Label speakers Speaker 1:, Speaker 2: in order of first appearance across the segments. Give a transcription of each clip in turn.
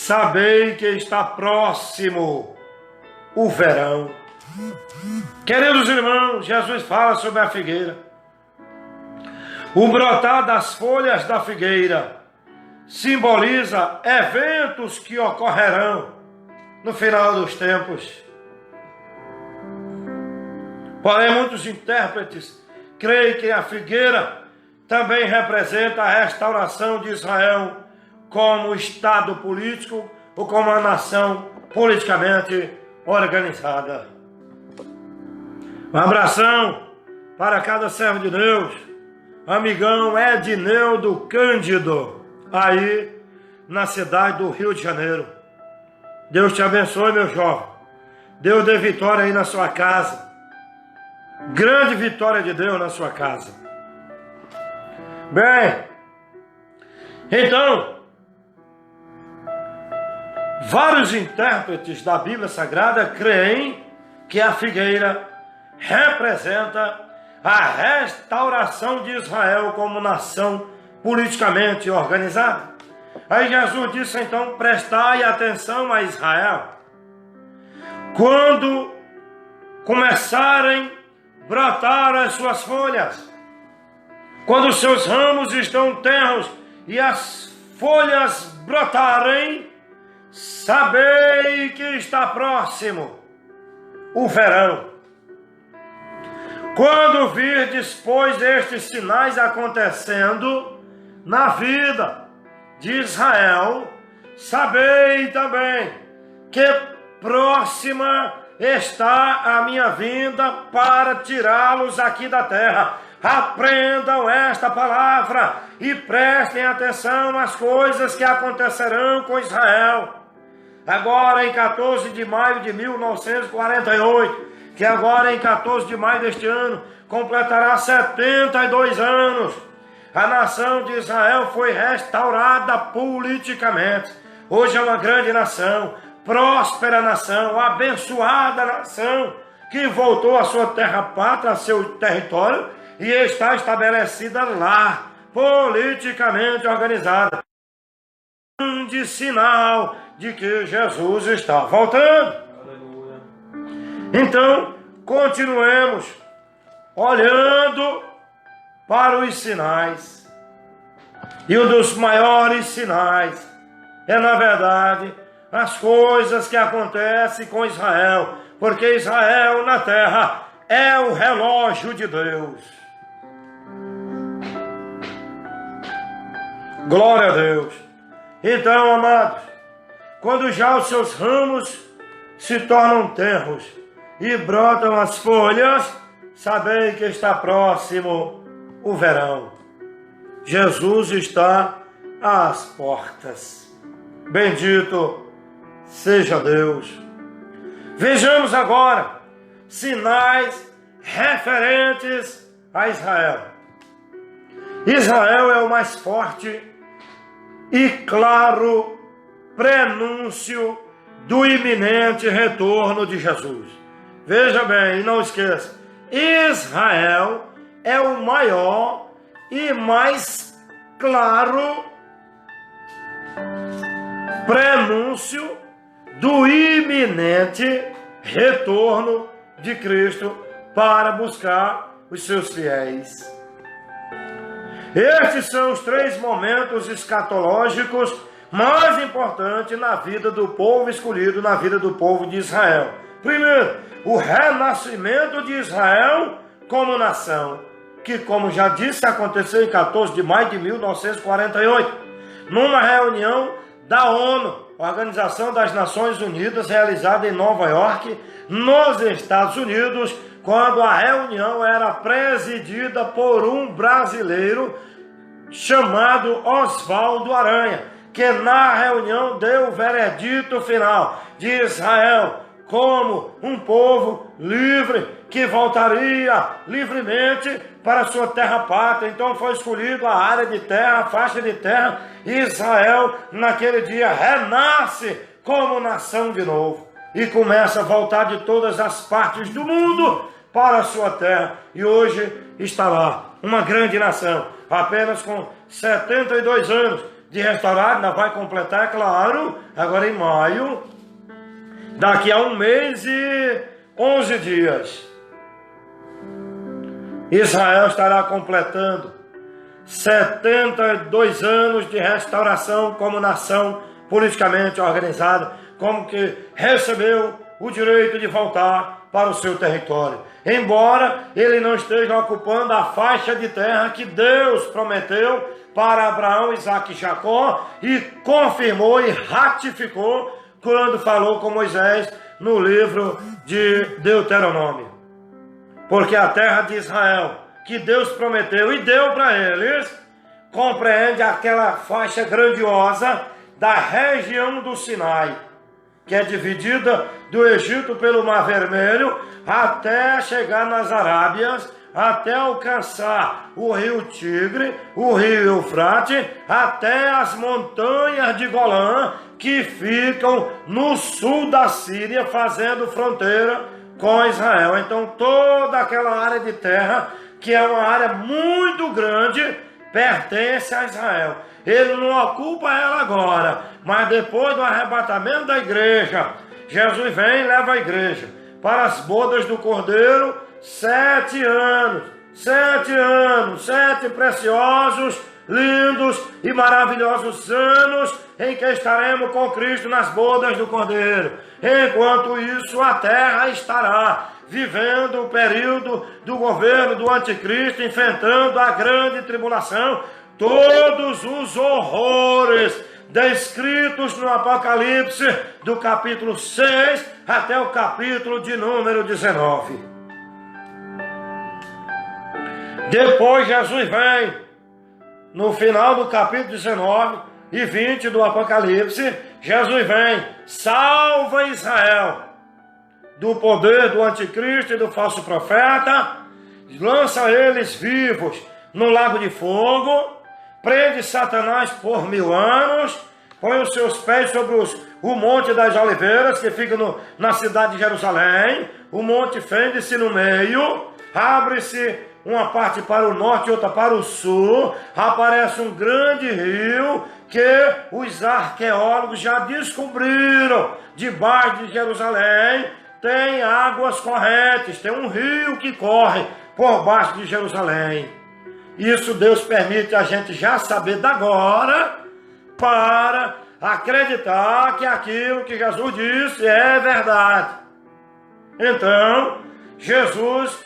Speaker 1: sabei que está próximo o verão. Queridos irmãos, Jesus fala sobre a figueira. O brotar das folhas da figueira simboliza eventos que ocorrerão no final dos tempos. Porém, muitos intérpretes creem que a figueira também representa a restauração de Israel como Estado político ou como uma nação politicamente organizada. Um abração para cada servo de Deus, amigão Edneudo Cândido, aí na cidade do Rio de Janeiro. Deus te abençoe, meu jovem. Deus dê vitória aí na sua casa. Grande vitória de Deus na sua casa. Bem, então, vários intérpretes da Bíblia Sagrada creem que a figueira representa a restauração de Israel como nação politicamente organizada. Aí Jesus disse então: prestai atenção a Israel. Quando começarem a brotar as suas folhas, quando os seus ramos estão tenros e as folhas brotarem, sabei que está próximo o verão. Quando virdes, pois, estes sinais acontecendo na vida de Israel, sabei também que próxima está a minha vinda para tirá-los aqui da terra. Aprendam esta palavra e prestem atenção nas coisas que acontecerão com Israel. Agora em 14 de maio de 1948, que agora em 14 de maio deste ano, completará 72 anos, a nação de Israel foi restaurada politicamente. Hoje é uma grande nação, próspera nação, abençoada nação, que voltou à sua terra pátria, a seu território, e está estabelecida lá, politicamente organizada. Grande sinal de que Jesus está voltando. Aleluia. Então, continuemos olhando para os sinais. E um dos maiores sinais é, na verdade, as coisas que acontecem com Israel, porque Israel na terra é o relógio de Deus. Glória a Deus. Então, amados, quando já os seus ramos se tornam tenros e brotam as folhas, sabei que está próximo o verão. Jesus está às portas. Bendito seja Deus. Vejamos agora sinais referentes a Israel. Israel é o mais forte e claro prenúncio do iminente retorno de Jesus. Veja bem, e não esqueça, Israel é o maior e mais claro prenúncio do iminente retorno de Cristo para buscar os seus fiéis. Estes são os 3 momentos escatológicos mais importantes na vida do povo escolhido, na vida do povo de Israel. Primeiro, o renascimento de Israel como nação, que, como já disse, aconteceu em 14 de maio de 1948, numa reunião da ONU, Organização das Nações Unidas, realizada em Nova York, nos Estados Unidos, quando a reunião era presidida por um brasileiro chamado Oswaldo Aranha, que na reunião deu o veredito final de Israel como um povo livre, que voltaria livremente para sua terra pátria. Então foi escolhido a área de terra, a faixa de terra, e Israel naquele dia renasce como nação de novo e começa a voltar de todas as partes do mundo para a sua terra, e hoje está lá uma grande nação, apenas com 72 anos de restaurar, ainda vai completar, é claro, agora em maio, daqui a 1 mês e 11 dias. Israel estará completando 72 anos de restauração como nação politicamente organizada, como que recebeu o direito de voltar para o seu território. Embora ele não esteja ocupando a faixa de terra que Deus prometeu para Abraão, Isaque e Jacó e confirmou e ratificou quando falou com Moisés no livro de Deuteronômio. Porque a terra de Israel, que Deus prometeu e deu para eles, compreende aquela faixa grandiosa da região do Sinai, que é dividida do Egito pelo Mar Vermelho até chegar nas Arábias, até alcançar o rio Tigre, o rio Eufrate, até as montanhas de Golã, que ficam no sul da Síria, fazendo fronteira com Israel. Então toda aquela área de terra, que é uma área muito grande, pertence a Israel. Ele não ocupa ela agora, mas depois do arrebatamento da igreja, Jesus vem e leva a igreja para as bodas do Cordeiro, 7 anos, 7 preciosos, lindos e maravilhosos anos em que estaremos com Cristo nas bodas do Cordeiro. Enquanto isso, a terra estará vivendo o período do governo do anticristo, enfrentando a grande tribulação, todos os horrores descritos no Apocalipse, do capítulo 6 até o capítulo de número 19. Depois Jesus vem, no final do capítulo 19 e 20 do Apocalipse, Jesus vem, salva Israel do poder do anticristo e do falso profeta, lança eles vivos no lago de fogo, prende Satanás por 1000 anos, põe os seus pés sobre o Monte das Oliveiras, que fica na cidade de Jerusalém. O monte fende-se no meio, abre-se uma parte para o norte e outra para o sul, aparece um grande rio que os arqueólogos já descobriram. Debaixo de Jerusalém tem águas correntes, tem um rio que corre por baixo de Jerusalém. Isso Deus permite a gente já saber da agora, para acreditar que aquilo que Jesus disse é verdade. Então, Jesus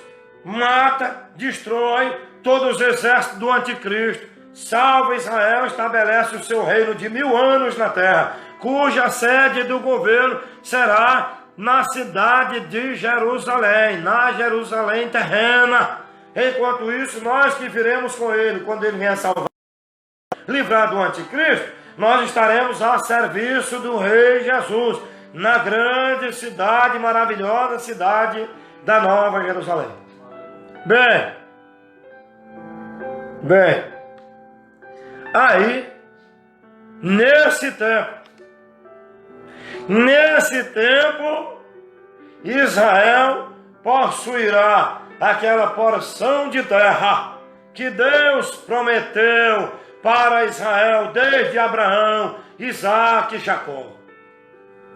Speaker 1: mata, destrói todos os exércitos do anticristo, salva Israel, estabelece o seu reino de 1000 anos na terra, cuja sede do governo será na cidade de Jerusalém, na Jerusalém terrena. Enquanto isso, nós que viremos com ele, quando ele vier salvar, livrar do anticristo, nós estaremos a serviço do Rei Jesus, na grande cidade, maravilhosa cidade da Nova Jerusalém. Bem, aí, nesse tempo, Israel possuirá aquela porção de terra que Deus prometeu para Israel desde Abraão, Isaque e Jacó.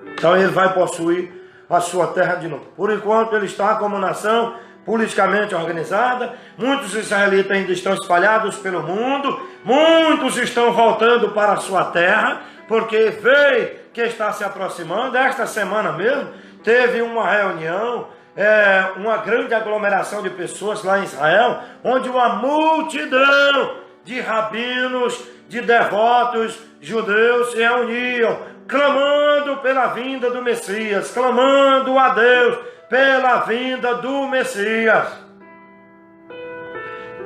Speaker 1: Então ele vai possuir a sua terra de novo. Por enquanto ele está como nação politicamente organizada, muitos israelitas ainda estão espalhados pelo mundo, muitos estão voltando para a sua terra, porque vê que está se aproximando. Esta semana mesmo teve uma reunião, uma grande aglomeração de pessoas lá em Israel, onde uma multidão de rabinos, de devotos judeus se reuniam, clamando pela vinda do Messias, clamando a Deus pela vinda do Messias.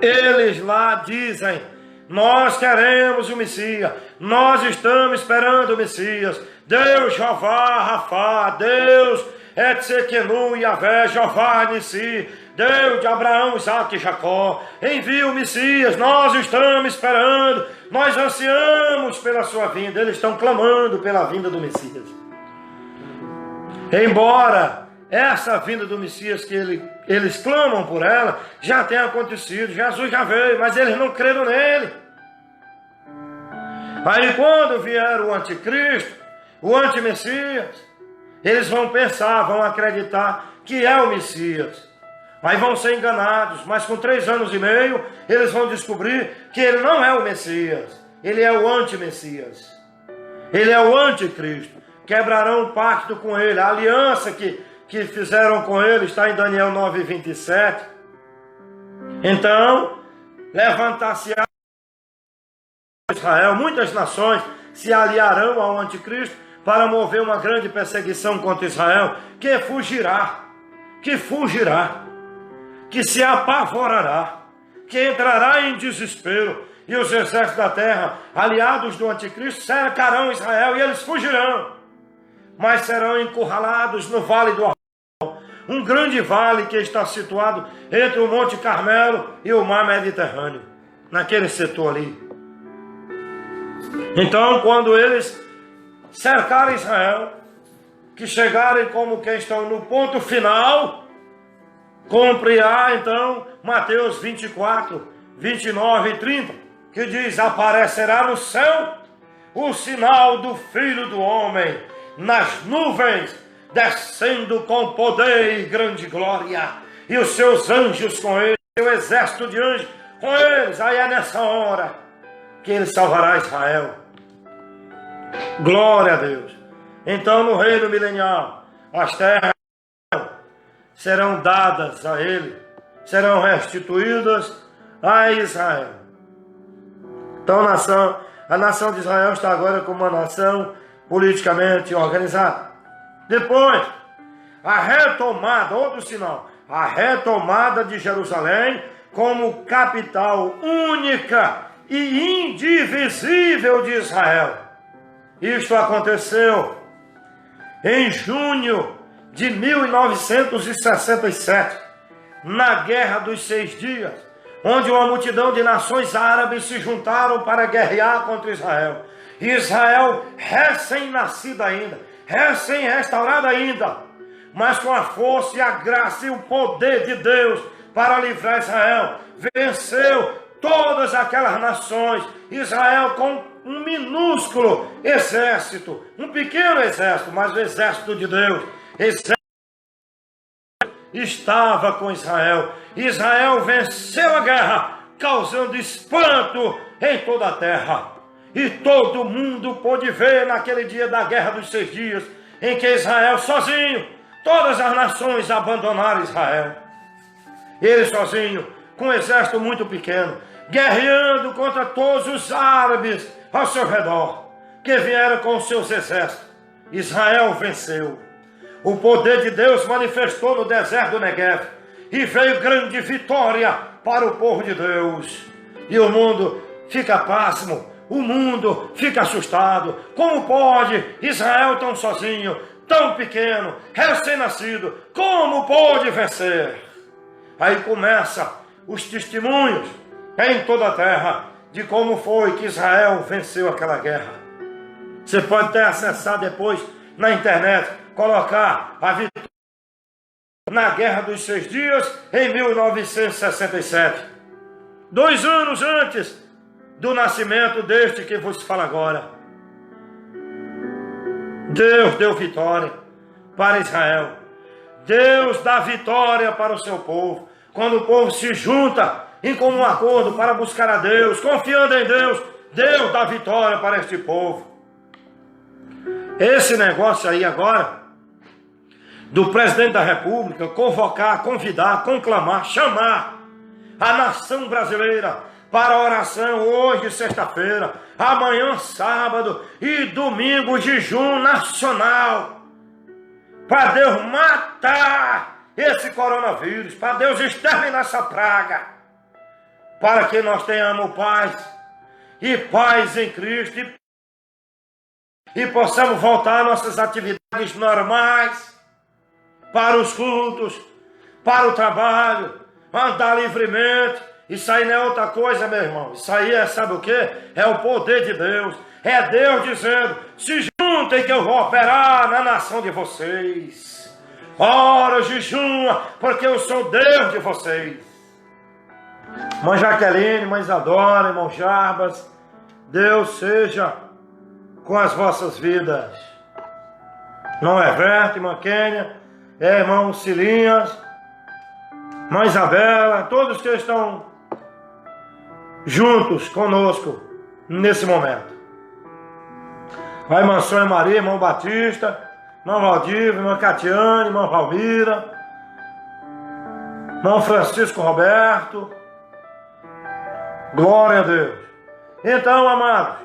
Speaker 1: Eles lá dizem: nós queremos o Messias, nós estamos esperando o Messias. Deus Jeová Rafá, Deus Etsekenu Yahvé, Jeová Nissi, Deus de Abraão, Isaque e Jacó, envia o Messias, nós estamos esperando, nós ansiamos pela sua vinda. Eles estão clamando pela vinda do Messias. Embora essa vinda do Messias que eles clamam por ela já tenha acontecido, Jesus já veio, mas eles não creram nele. Aí quando vier o anticristo, o antimessias, eles vão pensar, vão acreditar que é o Messias. Aí vão ser enganados, mas com 3 anos e meio, eles vão descobrir que ele não é o Messias. Ele é o anti-Messias. Ele é o anticristo. Quebrarão o pacto com ele. A aliança que fizeram com ele está em Daniel 9:27. Então, levantar-se-á Israel, muitas nações se aliarão ao anticristo para mover uma grande perseguição contra Israel, que fugirá, que se apavorará, que entrará em desespero, e os exércitos da terra, aliados do anticristo, cercarão Israel e eles fugirão, mas serão encurralados no vale do Arnón, um grande vale que está situado entre o Monte Carmelo e o Mar Mediterrâneo, naquele setor ali. Então, quando eles cercarem Israel, que chegarem como que estão no ponto final, cumprirá então Mateus 24, 29 e 30, que diz: aparecerá no céu o sinal do Filho do Homem, nas nuvens, descendo com poder e grande glória, e os seus anjos com ele, seu exército de anjos com eles. Aí é nessa hora que ele salvará Israel. Glória a Deus. Então no reino milenial, as terras serão dadas a ele, serão restituídas a Israel. Então a nação de Israel está agora como uma nação politicamente organizada. Depois, a retomada, outro sinal, a retomada de Jerusalém como capital única e indivisível de Israel. Isto aconteceu em junho de 1967, na Guerra dos 6 Dias, onde uma multidão de nações árabes se juntaram para guerrear contra Israel. Israel recém-nascida ainda, recém-restaurada ainda, mas com a força e a graça e o poder de Deus para livrar Israel, venceu todas aquelas nações. Israel com um minúsculo exército, um pequeno exército, mas o exército de Deus, estava com Israel. Israel venceu a guerra, causando espanto em toda a terra. E todo mundo pôde ver naquele dia da Guerra dos 6 Dias, em que Israel sozinho, todas as nações abandonaram Israel. Ele sozinho, com um exército muito pequeno, guerreando contra todos os árabes ao seu redor, que vieram com os seus exércitos. Israel venceu. O poder de Deus manifestou no deserto do Negev, e veio grande vitória para o povo de Deus. E o mundo fica pasmo, o mundo fica assustado. Como pode Israel tão sozinho, tão pequeno, recém-nascido, como pode vencer? Aí começa os testemunhos em toda a terra de como foi que Israel venceu aquela guerra. Você pode até acessar depois na internet, colocar a vitória na Guerra dos 6 Dias em 1967, 2 anos antes do nascimento deste que vos fala agora. Deus deu vitória para Israel. Deus dá vitória para o seu povo. Quando o povo se junta em comum acordo para buscar a Deus, confiando em Deus, Deus dá vitória para este povo. Esse negócio aí agora, do presidente da República, convocar, convidar, conclamar, chamar a nação brasileira para a oração hoje, sexta-feira, amanhã, sábado e domingo, jejum nacional, para Deus matar esse coronavírus, para Deus exterminar essa praga, para que nós tenhamos paz em Cristo e possamos voltar às nossas atividades normais, para os cultos, para o trabalho, andar livremente. Isso aí não é outra coisa, meu irmão. Isso aí é, sabe o que? É o poder de Deus. É Deus dizendo: se juntem que eu vou operar na nação de vocês. Ora, jejuma, porque eu sou Deus de vocês. Mãe Jaqueline, mãe Isadora, irmão Jarbas, Deus seja com as vossas vidas. Irmão Everto, irmã Kênia, irmão Silinhas, irmã Isabela, todos que estão juntos conosco nesse momento. A irmã Sônia Maria, irmão Batista, irmão Valdir, irmã Catiane, irmã Valmira, irmão Francisco Roberto. Glória a Deus. Então, amados,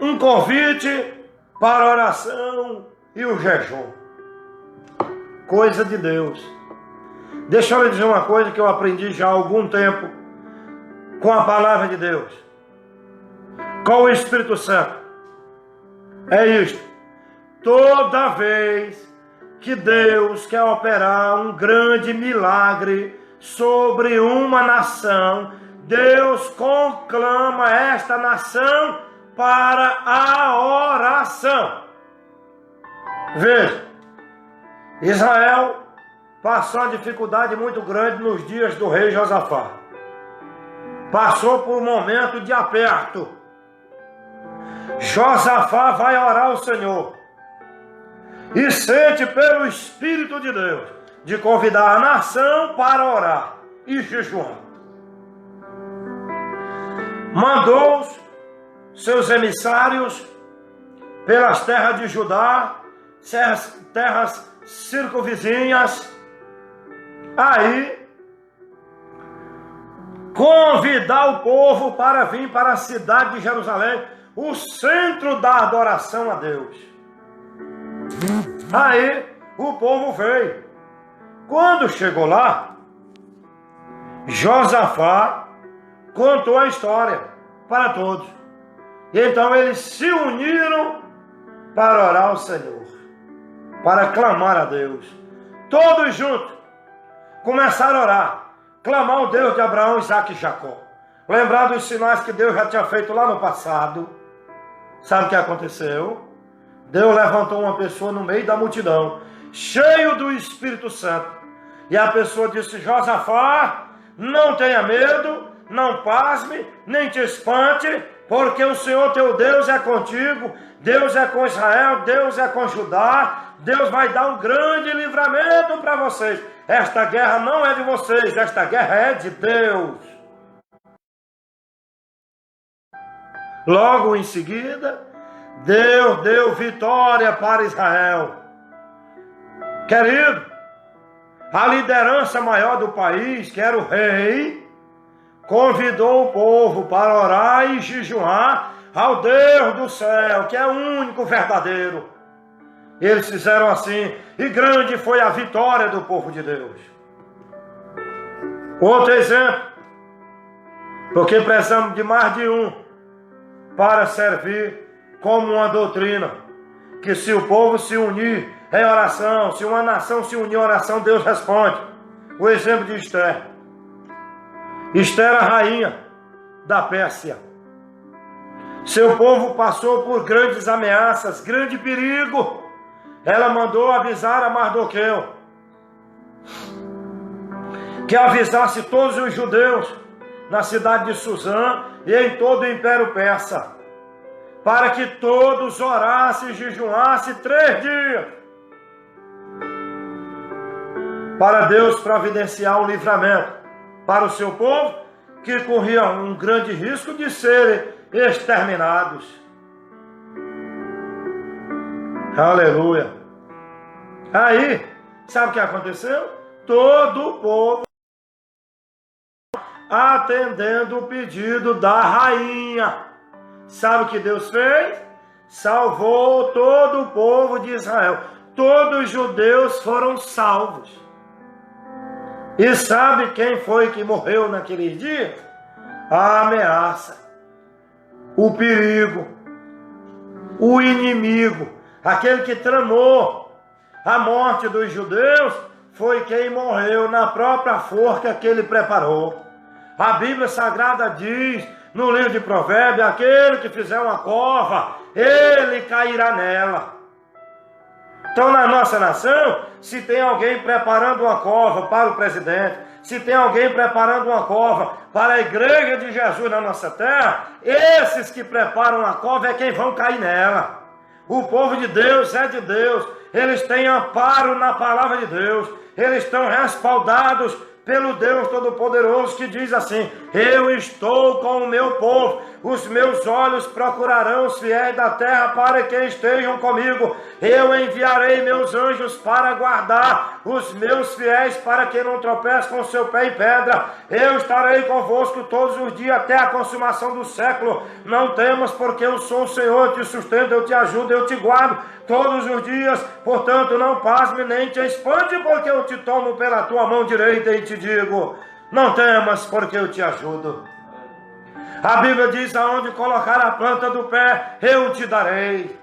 Speaker 1: um convite para a oração e o jejum. Coisa de Deus. Deixa eu lhe dizer uma coisa que eu aprendi já há algum tempo com a palavra de Deus, com o Espírito Santo. É isto. Toda vez que Deus quer operar um grande milagre sobre uma nação, Deus conclama esta nação para a oração. Veja, Israel passou uma dificuldade muito grande nos dias do rei Josafá. Passou por um momento de aperto. Josafá vai orar ao Senhor e sente pelo Espírito de Deus de convidar a nação para orar e jejuar. Mandou seus emissários pelas terras de Judá, terras circunvizinhas, aí convidar o povo para vir para a cidade de Jerusalém, o centro da adoração a Deus. Aí o povo veio. Quando chegou lá, Josafá contou a história para todos. E então eles se uniram para orar ao Senhor, para clamar a Deus. Todos juntos começaram a orar, clamar ao Deus de Abraão, Isaque e Jacó. Lembrar dos sinais que Deus já tinha feito lá no passado. Sabe o que aconteceu? Deus levantou uma pessoa no meio da multidão, cheio do Espírito Santo. E a pessoa disse: Josafá, não tenha medo, não pasme, nem te espante, porque o Senhor teu Deus é contigo, Deus é com Israel, Deus é com Judá, Deus vai dar um grande livramento para vocês. Esta guerra não é de vocês, esta guerra é de Deus. Logo em seguida, Deus deu vitória para Israel. Querido, a liderança maior do país, que era o rei, convidou o povo para orar e jejuar ao Deus do céu, que é o único verdadeiro. Eles fizeram assim, e grande foi a vitória do povo de Deus. Outro exemplo, porque precisamos de mais de um para servir como uma doutrina, que se o povo se unir em oração, se uma nação se unir em oração, Deus responde. O exemplo de Esther. Esther era a rainha da Pérsia. Seu povo passou por grandes ameaças, grande perigo. Ela mandou avisar a Mardoqueu que avisasse todos os judeus na cidade de Suzã e em todo o Império Persa, para que todos orassem e jejuassem 3 dias, para Deus providenciar um livramento para o seu povo, que corria um grande risco de serem exterminados. Aleluia. Aí, sabe o que aconteceu? Todo o povo atendendo o pedido da rainha. Sabe o que Deus fez? Salvou todo o povo de Israel. Todos os judeus foram salvos. E sabe quem foi que morreu naqueles dias? A ameaça, o perigo, o inimigo, aquele que tramou a morte dos judeus, foi quem morreu na própria forca que ele preparou. A Bíblia Sagrada diz, no livro de Provérbios, aquele que fizer uma cova, ele cairá nela. Então, na nossa nação, se tem alguém preparando uma cova para o presidente, se tem alguém preparando uma cova para a igreja de Jesus na nossa terra, esses que preparam a cova é quem vão cair nela. O povo de Deus é de Deus, eles têm amparo na palavra de Deus, eles estão respaldados pelo Deus Todo-Poderoso, que diz assim: eu estou com o meu povo, os meus olhos procurarão os fiéis da terra para que estejam comigo, eu enviarei meus anjos para guardar os meus fiéis, para que não tropece com o seu pé em pedra, eu estarei convosco todos os dias até a consumação do século, não temas, porque eu sou o Senhor, eu te sustento, eu te ajudo, eu te guardo todos os dias, portanto não pasme nem te espante, porque eu te tomo pela tua mão direita e te digo, não temas, porque eu te ajudo. A Bíblia diz: aonde colocar a planta do pé, eu te darei.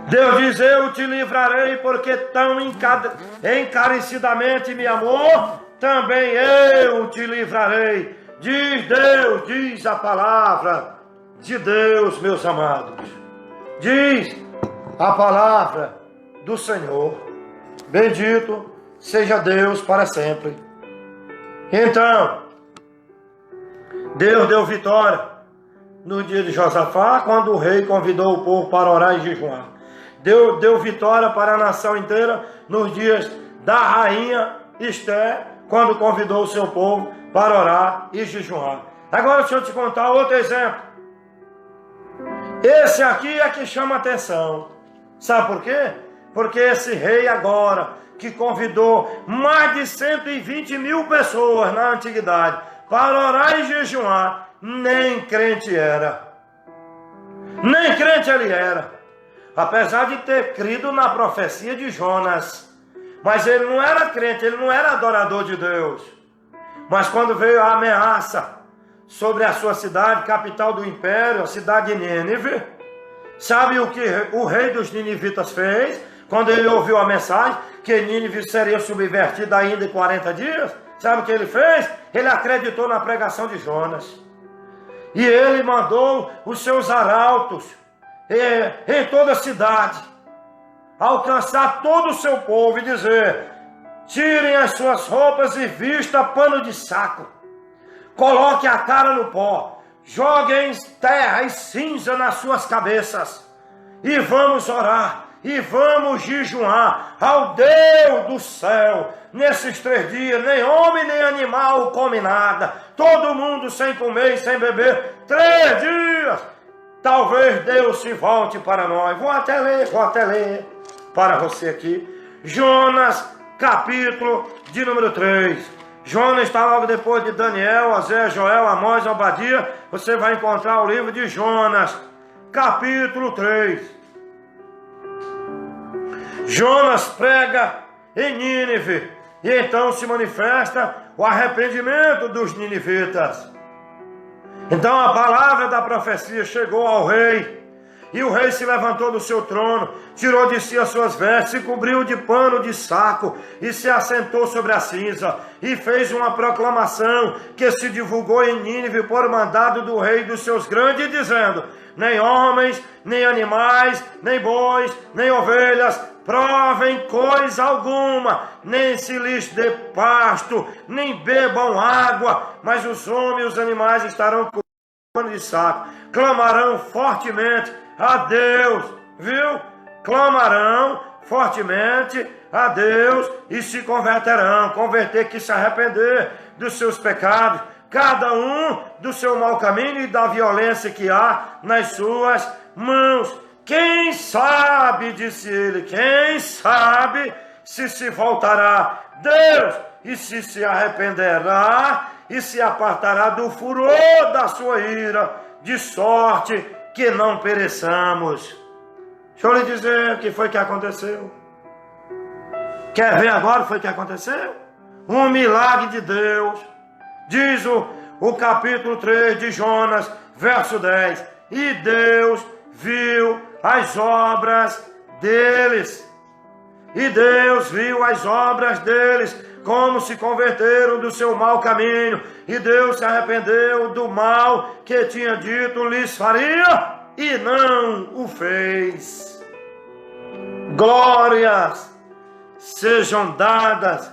Speaker 1: Deus diz: eu te livrarei, porque tão encarecidamente me amou, também eu te livrarei. Diz Deus, diz a palavra de Deus, meus amados. Diz a palavra do Senhor. Bendito seja Deus para sempre. Então, Deus deu vitória no dia de Josafá, quando o rei convidou o povo para orar e jejuar. Deus deu vitória para a nação inteira nos dias da rainha Esther, quando convidou o seu povo para orar e jejuar. Agora deixa eu te contar outro exemplo. Esse aqui é que chama atenção. Sabe por quê? Porque esse rei agora, que convidou mais de 120 mil pessoas na antiguidade para orar e jejuar, nem crente era. Nem crente ele era. Apesar de ter crido na profecia de Jonas. Mas ele não era crente, ele não era adorador de Deus. Mas quando veio a ameaça sobre a sua cidade, capital do império, a cidade de Nínive, sabe o que o rei dos ninivitas fez? Quando ele ouviu a mensagem que Nínive seria subvertida ainda em 40 dias, sabe o que ele fez? Ele acreditou na pregação de Jonas. E ele mandou os seus arautos em toda a cidade, alcançar todo o seu povo e dizer: tirem as suas roupas e vista pano de saco, coloque a cara no pó, joguem terra e cinza nas suas cabeças, e vamos orar, e vamos jejuar ao Deus do céu. Nesses 3 dias, nem homem nem animal come nada, todo mundo sem comer e sem beber, 3 dias. Talvez Deus se volte para nós. Vou até ler para você aqui. Jonas, capítulo de número 3. Jonas está logo depois de Daniel, Osés, Joel, Amós, Obadia. Você vai encontrar o livro de Jonas, capítulo 3. Jonas prega em Nínive, e então se manifesta o arrependimento dos ninivitas. Então a palavra da profecia chegou ao rei, e o rei se levantou do seu trono, tirou de si as suas vestes, se cobriu de pano de saco, e se assentou sobre a cinza, e fez uma proclamação que se divulgou em Nínive por mandado do rei dos seus grandes, dizendo: nem homens, nem animais, nem bois, nem ovelhas provem coisa alguma, nem se lhes dê pasto, nem bebam água, mas os homens e os animais estarão com pano de saco, clamarão fortemente a Deus, viu? Clamarão fortemente a Deus e se converterão. Converter que se arrepender dos seus pecados, cada um do seu mau caminho e da violência que há nas suas mãos. Quem sabe, disse ele, quem sabe se voltará Deus e se arrependerá e se apartará do furor da sua ira, de sorte que não pereçamos. Deixa eu lhe dizer o que foi que aconteceu. Quer ver agora o que foi que aconteceu? Um milagre de Deus. Diz o capítulo 3 de Jonas, verso 10. E Deus viu as obras deles. E Deus viu as obras deles, como se converteram do seu mau caminho. E Deus se arrependeu do mal que tinha dito lhes faria, e não o fez. Glórias sejam dadas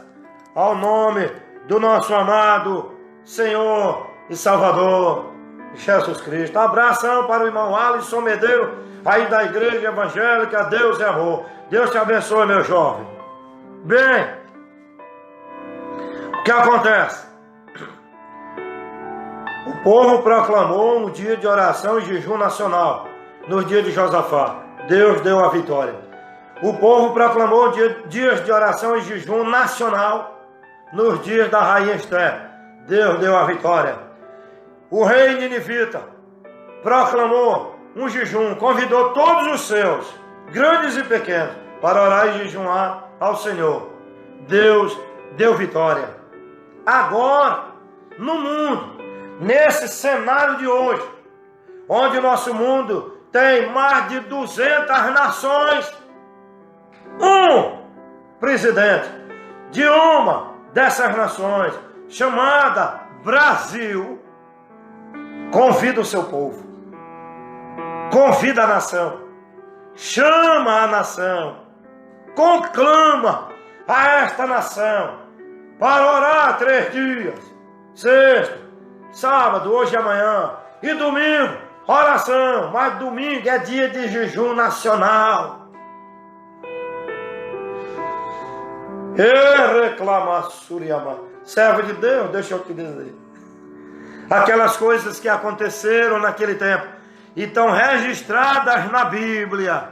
Speaker 1: ao nome do nosso amado Senhor e Salvador Jesus Cristo. Abração para o irmão Alisson Medeiro, aí da Igreja Evangélica Deus é Amor. Deus te abençoe, meu jovem. Bem, o que acontece? O povo proclamou um dia de oração e jejum nacional nos dias de Josafá. Deus deu a vitória. O povo proclamou dias de oração e jejum nacional nos dias da rainha Esther. Deus deu a vitória. O rei ninivita proclamou um jejum, convidou todos os seus, grandes e pequenos, para orar e jejuar ao Senhor. Deus deu vitória. Agora, no mundo, nesse cenário de hoje, onde o nosso mundo tem mais de 200 nações, um presidente de uma dessas nações, chamada Brasil, convida o seu povo, convida a nação, chama a nação, conclama a esta nação para orar 3 dias, sexta, sábado, hoje e amanhã, e domingo, oração, mas domingo é dia de jejum nacional. E reclamar, Suriama, servo de Deus, deixa eu te dizer. Aquelas coisas que aconteceram naquele tempo e estão registradas na Bíblia,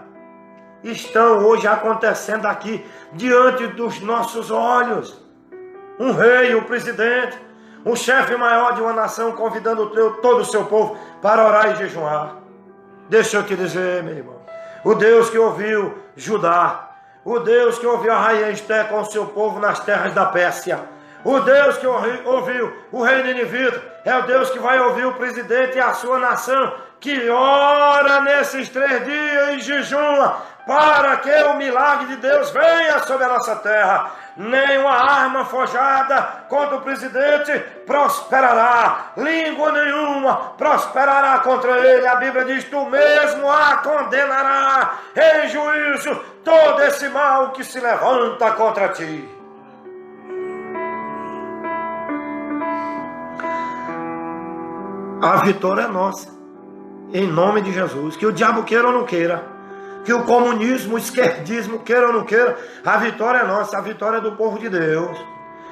Speaker 1: estão hoje acontecendo aqui diante dos nossos olhos. Um rei, um presidente, um chefe maior de uma nação convidando todo o seu povo para orar e jejuar. Deixa eu te dizer, meu irmão, o Deus que ouviu Judá, o Deus que ouviu a rainha Esther com o seu povo nas terras da Pérsia, o Deus que ouviu o rei ninivita, é o Deus que vai ouvir o presidente e a sua nação, que ora nesses 3 dias e jejuma, para que o milagre de Deus venha sobre a nossa terra. Nenhuma arma forjada contra o presidente prosperará, língua nenhuma prosperará contra ele. A Bíblia diz: tu mesmo a condenará em juízo todo esse mal que se levanta contra ti. A vitória é nossa, em nome de Jesus. Que o diabo queira ou não queira, que o comunismo, o esquerdismo queira ou não queira, a vitória é nossa, a vitória é do povo de Deus.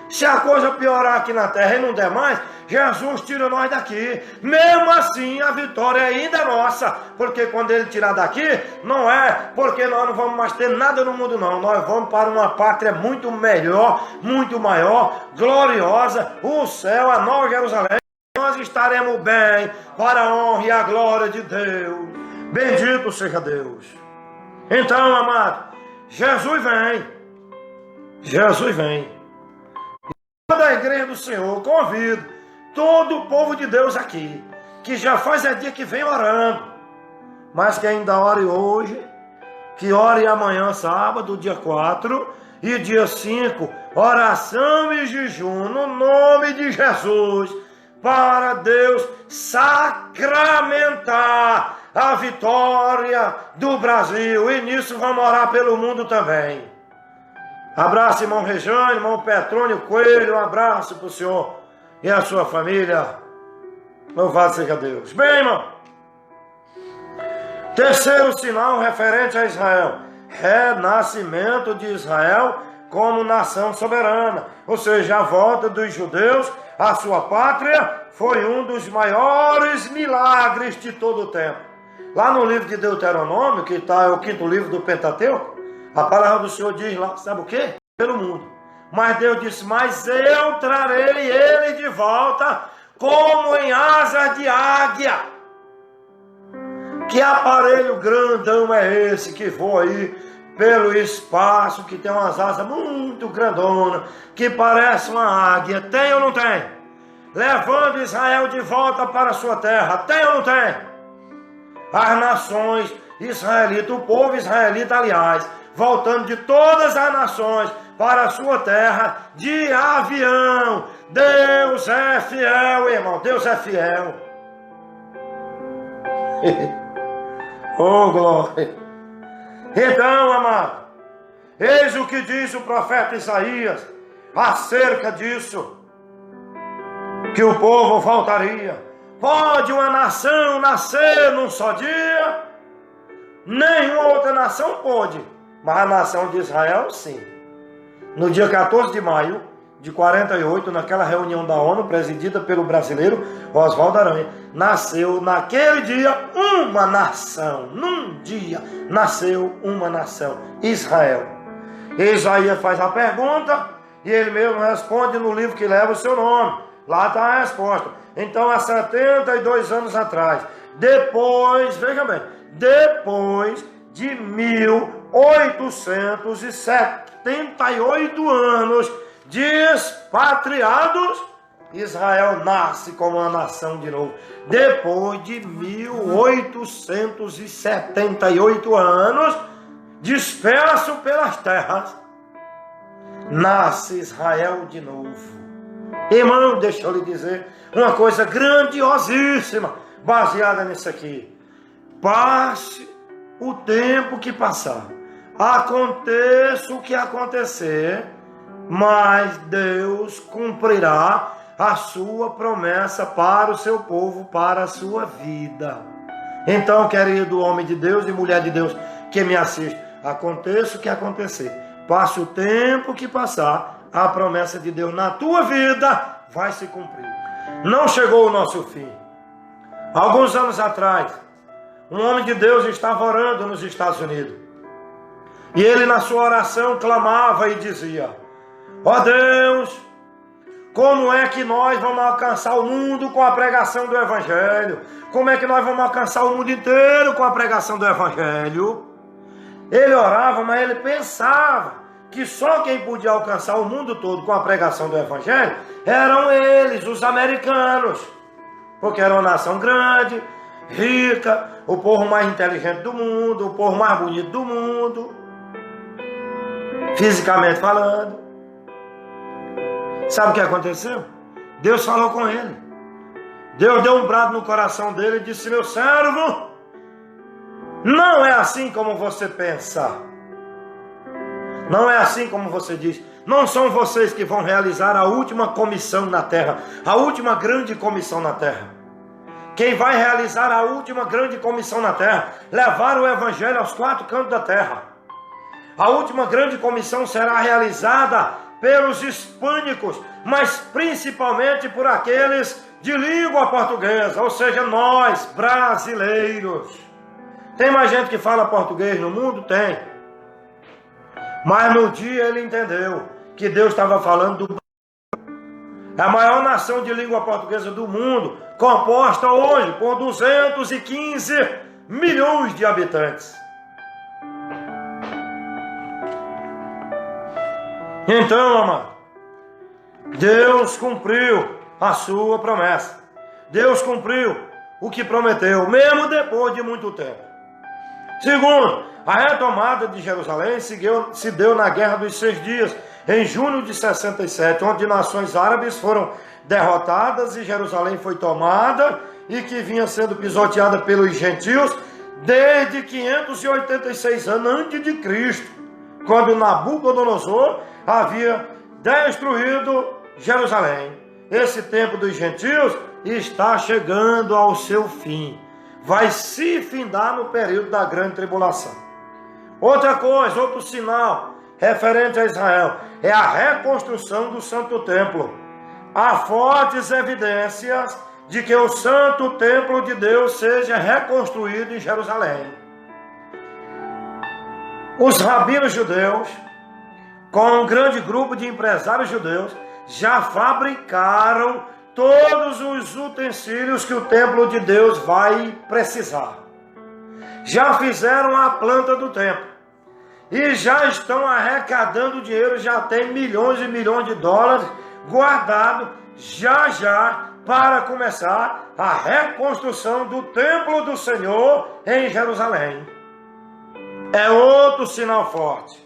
Speaker 1: Se a coisa piorar aqui na terra e não der mais, Jesus tira nós daqui. Mesmo assim, a vitória ainda é nossa, porque quando ele tirar daqui, não é porque nós não vamos mais ter nada no mundo, não. Nós vamos para uma pátria muito melhor, muito maior, gloriosa, o céu, a Nova Jerusalém. Nós estaremos bem para a honra e a glória de Deus. Bendito seja Deus. Então, amado, Jesus vem. Jesus vem. Da igreja do Senhor, convido todo o povo de Deus aqui, que já faz dia que vem orando, mas que ainda ore hoje, que ore amanhã, sábado, dia 4, e dia 5, oração e jejum, no nome de Jesus, para Deus sacramentar a vitória do Brasil. E nisso vamos orar pelo mundo também. Abraço, irmão Rejane, irmão Petrônio Coelho, um abraço para o senhor e a sua família. Louvado seja Deus. Bem, irmão, terceiro sinal referente a Israel: renascimento de Israel como nação soberana, ou seja, a volta dos judeus à sua pátria foi um dos maiores milagres de todo o tempo. Lá no livro de Deuteronômio, que é o 5º livro do Pentateuco, a palavra do Senhor diz lá, sabe o quê? Pelo mundo. Mas Deus disse: mas eu trarei ele de volta como em asas de águia. Que aparelho grandão é esse que voa aí pelo espaço, que tem umas asas muito grandonas, que parece uma águia? Tem ou não tem? Levando Israel de volta para a sua terra. Tem ou não tem? As nações israelitas, o povo israelita, aliás, voltando de todas as nações para a sua terra de avião. Deus é fiel, irmão. Deus é fiel. Oh, glória. Então, amado, eis o que diz o profeta Isaías acerca disso. que o povo voltaria. Pode uma nação nascer num só dia? Nenhuma outra nação pode, mas a nação de Israel sim. No dia 14 de maio de 48, naquela reunião da ONU, presidida pelo brasileiro Oswaldo Aranha, nasceu naquele dia uma nação. Num dia nasceu uma nação, Israel. Isaías faz a pergunta e ele mesmo responde no livro que leva o seu nome. Lá está a resposta. Então, há 72 anos atrás, depois, veja bem, depois de 1878 anos de expatriados, Israel nasce como uma nação de novo. Depois de 1878 anos, disperso pelas terras, nasce Israel de novo. Irmão, deixa eu lhe dizer uma coisa grandiosíssima, baseada nisso aqui. Passe o tempo que passar, aconteça o que acontecer, mas Deus cumprirá a sua promessa para o seu povo, para a sua vida. Então, querido homem de Deus e mulher de Deus que me assiste, aconteça o que acontecer, passe o tempo que passar, a promessa de Deus na tua vida vai se cumprir. Não chegou o nosso fim. Alguns anos atrás, um homem de Deus estava orando nos Estados Unidos. E ele, na sua oração, clamava e dizia: ó Deus, como é que nós vamos alcançar o mundo com a pregação do Evangelho? Como é que nós vamos alcançar o mundo inteiro com a pregação do Evangelho? Ele orava, mas ele pensava que só quem podia alcançar o mundo todo com a pregação do Evangelho eram eles, os americanos. Porque era uma nação grande, rica, o povo mais inteligente do mundo, o povo mais bonito do mundo, fisicamente falando. Sabe o que aconteceu? Deus falou com ele. Deus deu um brado no coração dele e disse: meu servo, não é assim como você pensa. Não é assim como você diz. Não são vocês que vão realizar a última comissão na terra, a última grande comissão na terra. Quem vai realizar a última grande comissão na terra, levar o Evangelho aos quatro cantos da terra. A última grande comissão será realizada pelos hispânicos, mas principalmente por aqueles de língua portuguesa, ou seja, nós, brasileiros. Tem mais gente que fala português no mundo? Tem. Mas no dia ele entendeu que Deus estava falando do é a maior nação de língua portuguesa do mundo, composta hoje por 215 milhões de habitantes. Então, amado, Deus cumpriu a sua promessa. Deus cumpriu o que prometeu, mesmo depois de muito tempo. Segundo, a retomada de Jerusalém se deu na Guerra dos 6 Dias, em junho de 67, onde nações árabes foram derrotadas e Jerusalém foi tomada, e que vinha sendo pisoteada pelos gentios desde 586 anos antes de Cristo, quando Nabucodonosor havia destruído Jerusalém. Esse tempo dos gentios está chegando ao seu fim. Vai se findar no período da grande tribulação. Outra coisa, outro sinal referente a Israel é a reconstrução do Santo Templo. Há fortes evidências de que o Santo Templo de Deus seja reconstruído em Jerusalém. Os rabinos judeus, com um grande grupo de empresários judeus, já fabricaram todos os utensílios que o templo de Deus vai precisar. Já fizeram a planta do templo e já estão arrecadando dinheiro, já tem milhões e milhões de dólares guardado já para começar a reconstrução do templo do Senhor em Jerusalém. É outro sinal forte.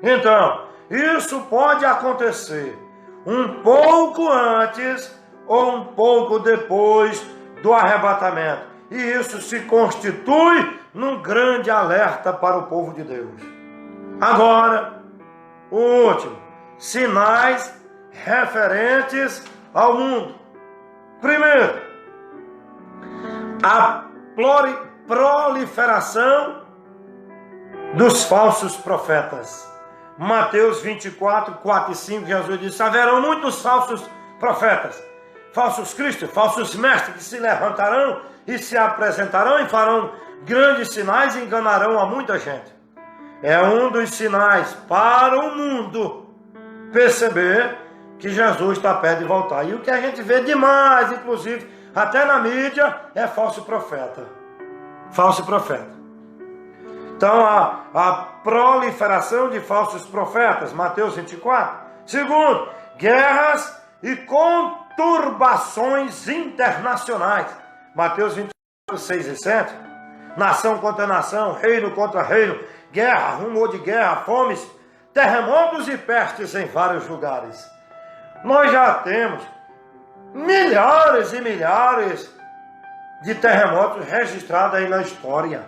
Speaker 1: Então, isso pode acontecer um pouco antes ou um pouco depois do arrebatamento. E isso se constitui num grande alerta para o povo de Deus. Agora, o último, sinais referentes ao mundo. Primeiro, a proliferação dos falsos profetas. Mateus 24, 4 e 5, Jesus disse: haverão muitos falsos profetas, falsos cristos, falsos mestres que se levantarão e se apresentarão e farão grandes sinais e enganarão a muita gente. É um dos sinais para o mundo perceber que Jesus está perto de voltar. E o que a gente vê demais, inclusive, até na mídia, é falso profeta. Falso profeta. Então, a proliferação de falsos profetas, Mateus 24. Segundo, guerras e conturbações internacionais, Mateus 24, 6 e 7. Nação contra nação, reino contra reino, guerra, rumor de guerra, fomes, terremotos e pestes em vários lugares. Nós já temos milhares e milhares de terremotos registrados aí na história.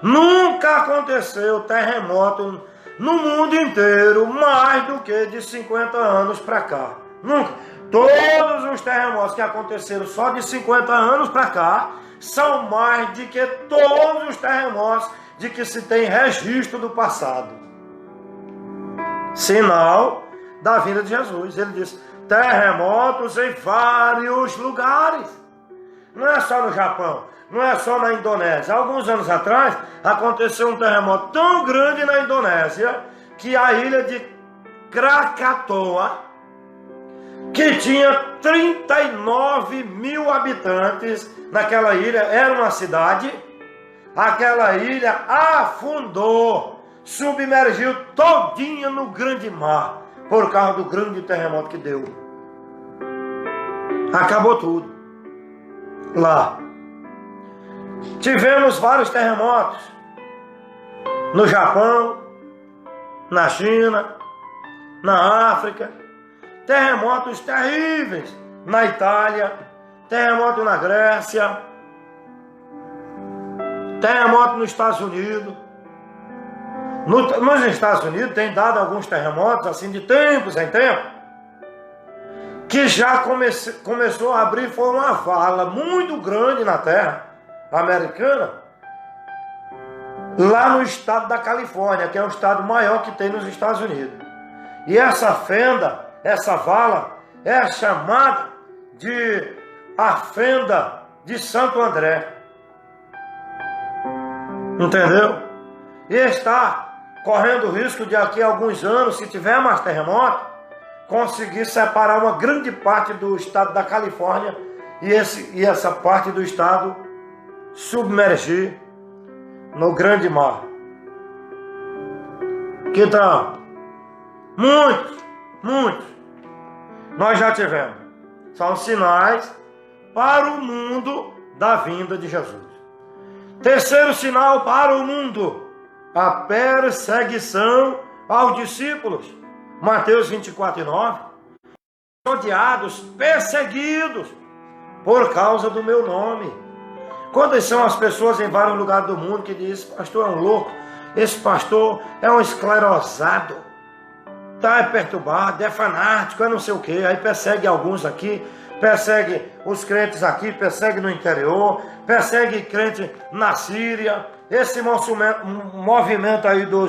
Speaker 1: Nunca aconteceu terremoto no mundo inteiro mais do que de 50 anos para cá. Nunca. Todos os terremotos que aconteceram só de 50 anos para cá são mais do que todos os terremotos de que se tem registro do passado. Sinal da vinda de Jesus. Ele disse: terremotos em vários lugares. Não é só no Japão, não é só na Indonésia. Alguns anos atrás aconteceu um terremoto tão grande na Indonésia que a ilha de Krakatoa, que tinha 39 mil habitantes naquela ilha, era uma cidade, aquela ilha afundou, submergiu todinha no grande mar, por causa do grande terremoto que deu. Acabou tudo lá. Tivemos vários terremotos no Japão, na China, na África, terremotos terríveis na Itália, terremoto na Grécia, terremoto nos Estados Unidos. Nos Estados Unidos tem dado alguns terremotos, assim, de tempos em tempos, que já começou a abrir, foi uma vala muito grande na terra americana, lá no estado da Califórnia, que é o estado maior que tem nos Estados Unidos. E essa fenda, essa vala, é chamada de a fenda de Santo André. Entendeu? E está correndo o risco de daqui a alguns anos, se tiver mais terremoto, conseguir separar uma grande parte do estado da Califórnia e essa parte do estado submergir no grande mar. Que tal? Muitos nós já tivemos. São sinais para o mundo da vinda de Jesus. Terceiro sinal para o mundo: a perseguição aos discípulos. Mateus 24 e 9. Odiados, perseguidos por causa do meu nome. Quantas são as pessoas em vários lugares do mundo que dizem: esse pastor é um louco, esse pastor é um esclerosado, é perturbado, é fanático, é não sei o que. Aí persegue alguns aqui, persegue os crentes aqui, persegue no interior, persegue crente na Síria. Esse movimento aí do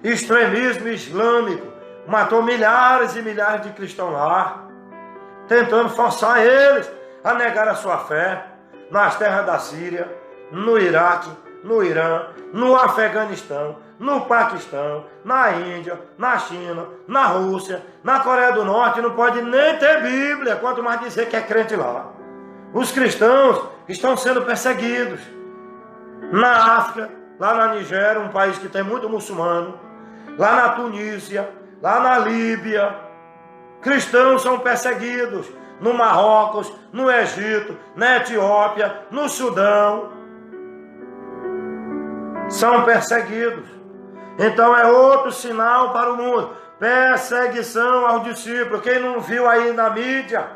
Speaker 1: extremismo islâmico matou milhares e milhares de cristãos lá, tentando forçar eles a negar a sua fé nas terras da Síria, no Iraque, no Irã, no Afeganistão, no Paquistão, na Índia, na China, na Rússia, na Coreia do Norte. Não pode nem ter Bíblia, quanto mais dizer que é crente lá. Os cristãos estão sendo perseguidos. Na África, lá na Nigéria, um país que tem muito muçulmano, lá na Tunísia, lá na Líbia, cristãos são perseguidos. No Marrocos, no Egito, na Etiópia, no Sudão, são perseguidos. Então é outro sinal para o mundo: perseguição aos discípulos. Quem não viu aí na mídia,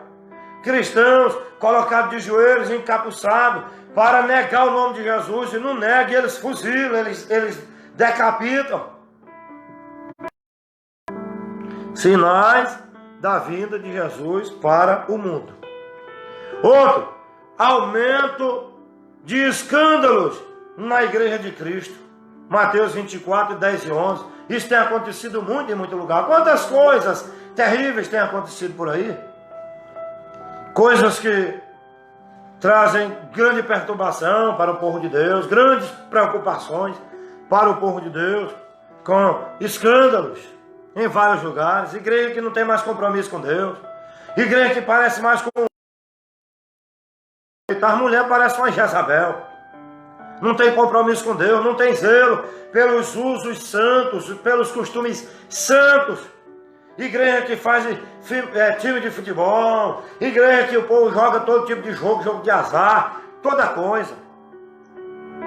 Speaker 1: cristãos colocados de joelhos, encapuçados, para negar o nome de Jesus, e não negam, eles fuzilam, eles decapitam. Sinais da vinda de Jesus para o mundo. Outro, aumento de escândalos na igreja de Cristo. Mateus 24, 10 e 11. Isso tem acontecido muito em muito lugar. Quantas coisas terríveis têm acontecido por aí? Coisas que trazem grande perturbação para o povo de Deus, grandes preocupações para o povo de Deus, com escândalos em vários lugares. Igreja que não tem mais compromisso com Deus. Igreja que parece mais com... A mulher parece uma Jezabel. Não tem compromisso com Deus, não tem zelo pelos usos santos, pelos costumes santos. Igreja que faz time de futebol, igreja que o povo joga todo tipo de jogo de azar, toda coisa.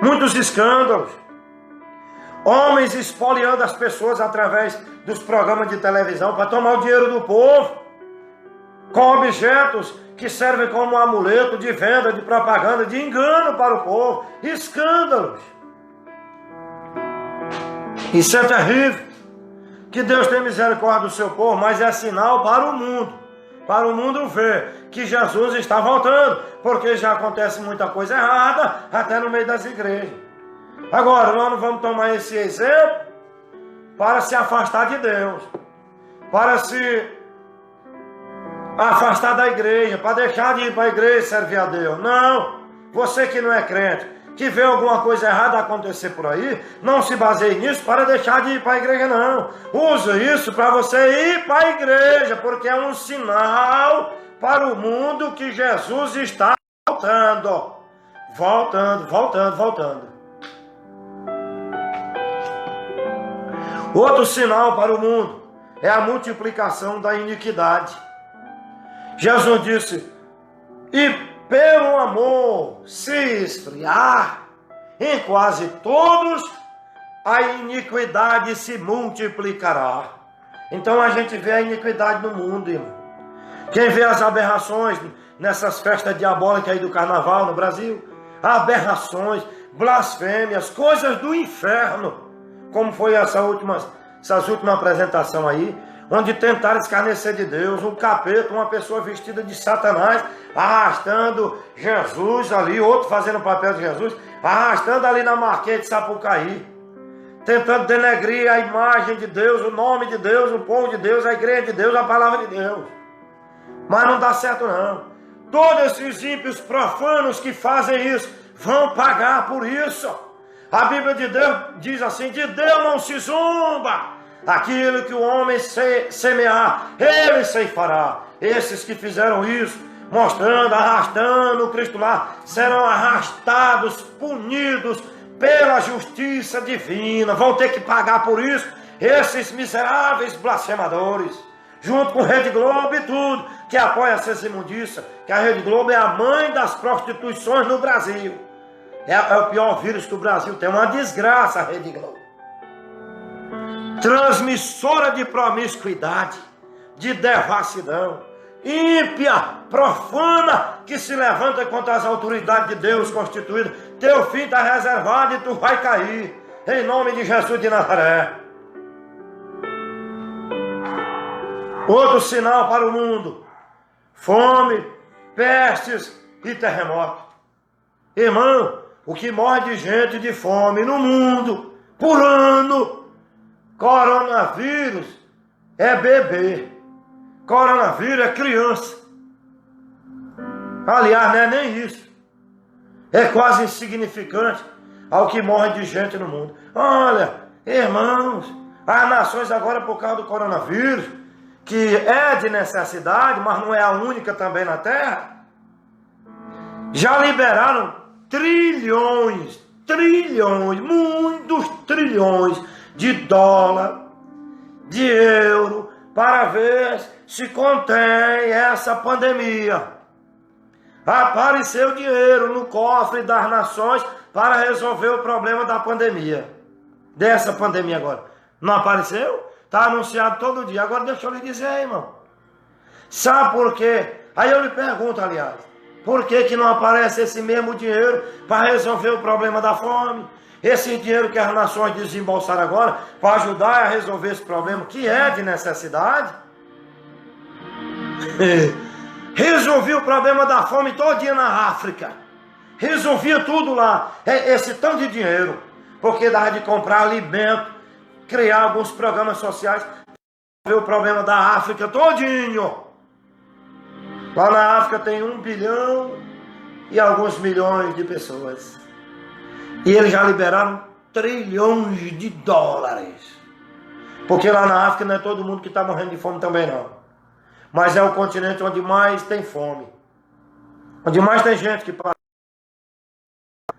Speaker 1: Muitos escândalos. Homens espoliando as pessoas através dos programas de televisão para tomar o dinheiro do povo, com objetos que servem como amuleto de venda, de propaganda, de engano para o povo. Escândalos. Isso é terrível. Que Deus tem misericórdia do seu povo, mas é sinal para o mundo ver que Jesus está voltando, porque já acontece muita coisa errada, até no meio das igrejas. Agora, nós não vamos tomar esse exemplo para se afastar de Deus, para se afastar da igreja, para deixar de ir para a igreja e servir a Deus. Não, você que não é crente, que vê alguma coisa errada acontecer por aí, não se baseie nisso para deixar de ir para a igreja, não. Use isso para você ir para a igreja, porque é um sinal para o mundo que Jesus está voltando. Voltando. Outro sinal para o mundo é a multiplicação da iniquidade. Jesus disse: e pelo amor se esfriar, em quase todos a iniquidade se multiplicará. Então a gente vê a iniquidade no mundo, irmão. Quem vê as aberrações nessas festas diabólicas aí do carnaval no Brasil, aberrações, blasfêmias, coisas do inferno, como foi essas últimas apresentações aí, onde tentaram escarnecer de Deus, um capeta, uma pessoa vestida de Satanás, arrastando Jesus ali, outro fazendo o papel de Jesus, arrastando ali na Marquês de Sapucaí, tentando denegrir a imagem de Deus, o nome de Deus, o povo de Deus, a igreja de Deus, a palavra de Deus. Mas não dá certo não. Todos esses ímpios profanos que fazem isso, vão pagar por isso. A Bíblia de Deus diz assim: de Deus não se zomba. Aquilo que o homem semear, ele ceifará. Esses que fizeram isso, mostrando, arrastando o Cristo lá, serão arrastados, punidos pela justiça divina. Vão ter que pagar por isso, esses miseráveis blasfemadores, junto com a Rede Globo e tudo, que apoia essas imundícias, que a Rede Globo é a mãe das prostituições no Brasil. É o pior vírus que o Brasil tem, uma desgraça a Rede Globo. Transmissora de promiscuidade, de devassidão, ímpia, profana, que se levanta contra as autoridades de Deus constituídas. Teu fim está reservado e tu vai cair, em nome de Jesus de Nazaré. Outro sinal para o mundo: fome, pestes e terremoto. Irmão, o que morre de gente de fome no mundo por ano, coronavírus é bebê, coronavírus é criança. Aliás, não é nem isso, é quase insignificante ao que morre de gente no mundo. Olha, irmãos, as nações agora, por causa do coronavírus, que é de necessidade, mas não é a única também na Terra, já liberaram trilhões, muitos trilhões de dólar, de euro, para ver se contém essa pandemia. Apareceu dinheiro no cofre das nações para resolver o problema da pandemia. Dessa pandemia agora. Não apareceu? Está anunciado todo dia. Agora deixa eu lhe dizer, irmão. Sabe por quê? Aí eu lhe pergunto, aliás, por que não aparece esse mesmo dinheiro para resolver o problema da fome? Esse dinheiro que as nações desembolsaram agora para ajudar a resolver esse problema, que é de necessidade. Resolvia o problema da fome todinha na África. Resolvia tudo lá. Esse tanto de dinheiro. Porque dava de comprar alimento, criar alguns programas sociais. Resolver o problema da África todinho. Lá na África tem 1 bilhão e alguns milhões de pessoas. E eles já liberaram trilhões de dólares. Porque lá na África não é todo mundo que está morrendo de fome também não. Mas é o continente onde mais tem fome. Onde mais tem gente que